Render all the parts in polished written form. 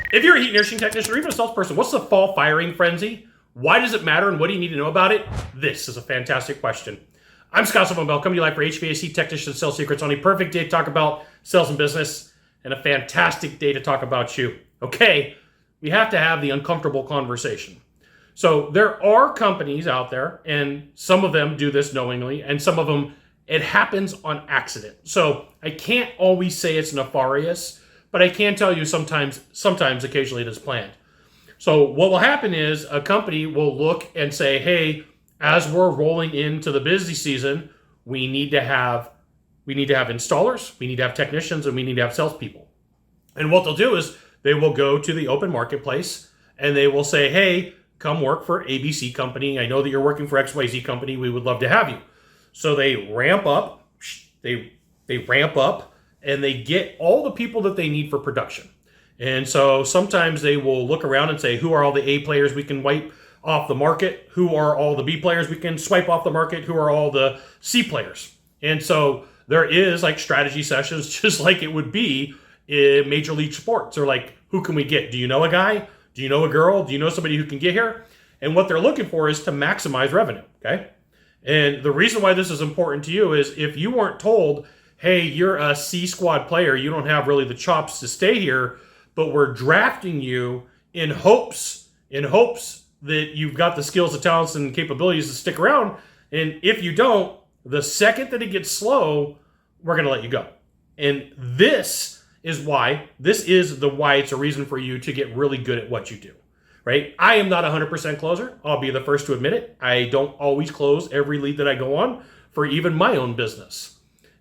If you're a heat and air conditioning technician or even a salesperson, what's the fall firing frenzy? Why does it matter and what do you need to know about it? This is a fantastic question. I'm Scott Sylvan Bell, coming to you live for HVAC Technician Sales Secrets on a perfect day to talk about sales and business and a fantastic day to talk about you. Okay, we have to have the uncomfortable conversation. So there are companies out there, and some of them do this knowingly, and some of them, it happens on accident. So I can't always say it's nefarious, but I can tell you sometimes, occasionally it is planned. So what will happen is a company will look and say, hey, as we're rolling into the busy season, we need to have installers, we need to have technicians, and we need to have salespeople. And what they'll do is they will go to the open marketplace and they will say, hey, come work for ABC company. I know that you're working for XYZ company. We would love to have you. So they ramp up, and they get all the people that they need for production. And so sometimes they will look around and say, who are all the A players we can wipe off the market? Who are all the B players we can swipe off the market? Who are all the C players? And so there is like strategy sessions, just like it would be in Major League Sports. Or like, who can we get? Do you know a guy? Do you know a girl? Do you know somebody who can get here? And what they're looking for is to maximize revenue, okay? And the reason why this is important to you is if you weren't told, hey, you're a C squad player, you don't have really the chops to stay here, but we're drafting you in hopes that you've got the skills, the talents, and capabilities to stick around. And if you don't, the second that it gets slow, we're going to let you go. And this is why it's a reason for you to get really good at what you do, right? I am not a 100% closer. I'll be the first to admit it. I don't always close every lead that I go on for even my own business.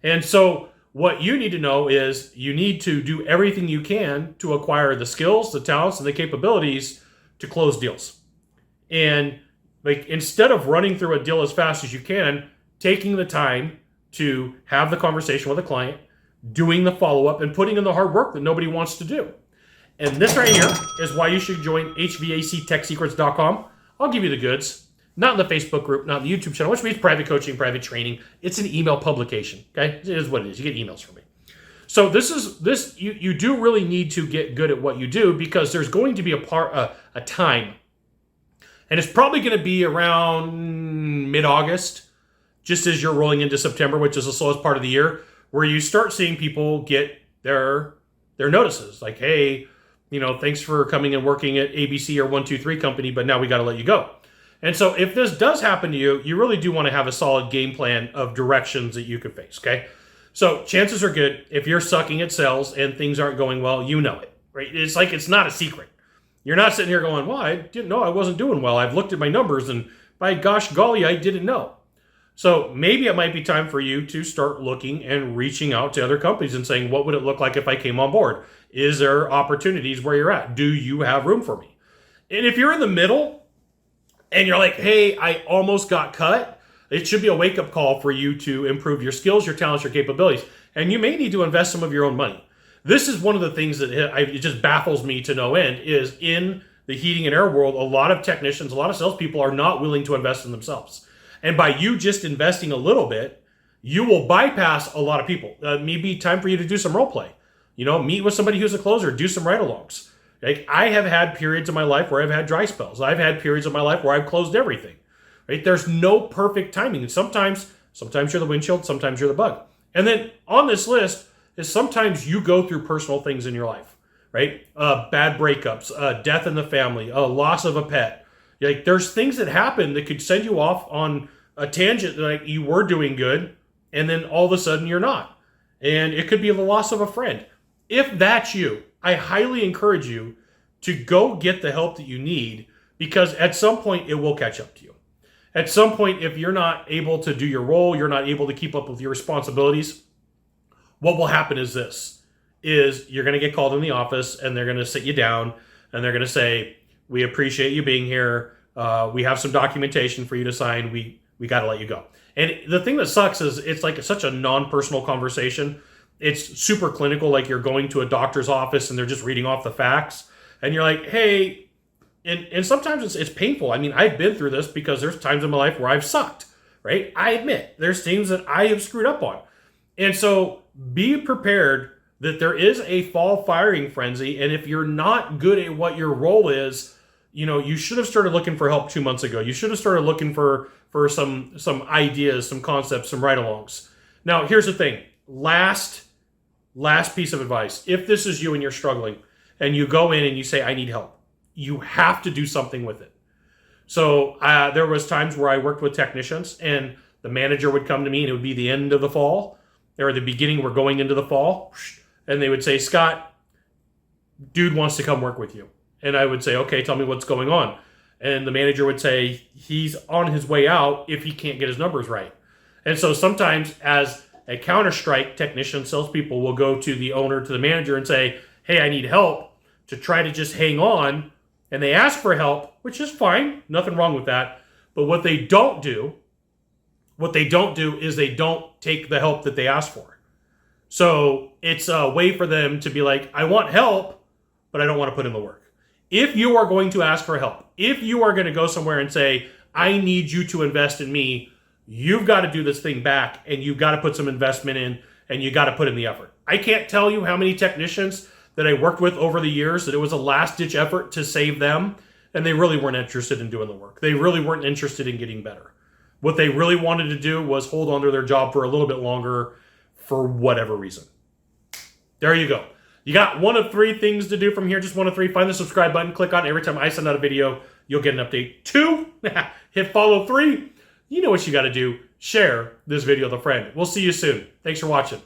And so what you need to know is you need to do everything you can to acquire the skills, the talents, and the capabilities to close deals. And like instead of running through a deal as fast as you can, taking the time to have the conversation with a client, doing the follow-up, and putting in the hard work that nobody wants to do. And this right here is why you should join HVACTechSecrets.com. I'll give you the goods. Not in the Facebook group, not in the YouTube channel, which means private coaching, private training. It's an email publication, okay? It is what it is. You get emails from me. So you do really need to get good at what you do because there's going to be a time, and it's probably going to be around mid-August, just as you're rolling into September, which is the slowest part of the year, where you start seeing people get their notices. Like, hey, thanks for coming and working at ABC or 123 company, but now we got to let you go. And so if this does happen to you, you really do want to have a solid game plan of directions that you could face, okay? So chances are good if you're sucking at sales and things aren't going well, you know it, right? It's like it's not a secret. You're not sitting here going, well, I didn't know I wasn't doing well. I've looked at my numbers and by gosh golly, I didn't know. So maybe it might be time for you to start looking and reaching out to other companies and saying, what would it look like if I came on board? Is there opportunities where you're at? Do you have room for me? And if you're in the middle, and you're like, hey, I almost got cut, it should be a wake-up call for you to improve your skills, your talents, your capabilities. And you may need to invest some of your own money. This is one of the things that it just baffles me to no end is in the heating and air world, a lot of technicians, a lot of salespeople are not willing to invest in themselves. And by you just investing a little bit, you will bypass a lot of people. Maybe time for you to do some role play. Meet with somebody who's a closer, do some ride-alongs. Like I have had periods of my life where I've had dry spells. I've had periods of my life where I've closed everything. Right? There's no perfect timing. And sometimes you're the windshield, sometimes you're the bug. And then on this list is sometimes you go through personal things in your life, right? Bad breakups, death in the family, loss of a pet. Like there's things that happen that could send you off on a tangent like you were doing good, and then all of a sudden you're not. And it could be the loss of a friend. If that's you, I highly encourage you to go get the help that you need because at some point it will catch up to you. At some point, if you're not able to do your role, you're not able to keep up with your responsibilities, what will happen is you're going to get called in the office and they're going to sit you down and they're going to say, we appreciate you being here. We have some documentation for you to sign. We got to let you go. And the thing that sucks is it's like such a non-personal conversation. It's super clinical, like you're going to a doctor's office and they're just reading off the facts. And you're like, hey, and sometimes it's painful. I mean, I've been through this because there's times in my life where I've sucked, right? I admit there's things that I have screwed up on. And so be prepared that there is a fall firing frenzy. And if you're not good at what your role is, you should have started looking for help 2 months ago. You should have started looking for some ideas, some concepts, some ride-alongs. Now, here's the thing. Last piece of advice. If this is you and you're struggling and you go in and you say, I need help, you have to do something with it. So there was times where I worked with technicians and the manager would come to me and it would be the end of the fall or the beginning, we're going into the fall. And they would say, Scott, dude wants to come work with you. And I would say, okay, tell me what's going on. And the manager would say, he's on his way out if he can't get his numbers right. And so sometimes as a counter-strike, technician, salespeople will go to the owner, to the manager and say, hey, I need help, to try to just hang on. And they ask for help, which is fine. Nothing wrong with that. But what they don't do is they don't take the help that they ask for. So it's a way for them to be like, I want help, but I don't want to put in the work. If you are going to ask for help, if you are going to go somewhere and say, I need you to invest in me, you've got to do this thing back and you've got to put some investment in and you got to put in the effort. I can't tell you how many technicians that I worked with over the years that it was a last-ditch effort to save them and they really weren't interested in doing the work. They really weren't interested in getting better. What they really wanted to do was hold on to their job for a little bit longer for whatever reason. There you go. You got one of three things to do from here. Just one of three. Find the subscribe button. Click on it. Every time I send out a video, you'll get an update. 2, hit follow. 3, you know what you got to do. Share this video with a friend. We'll see you soon. Thanks for watching.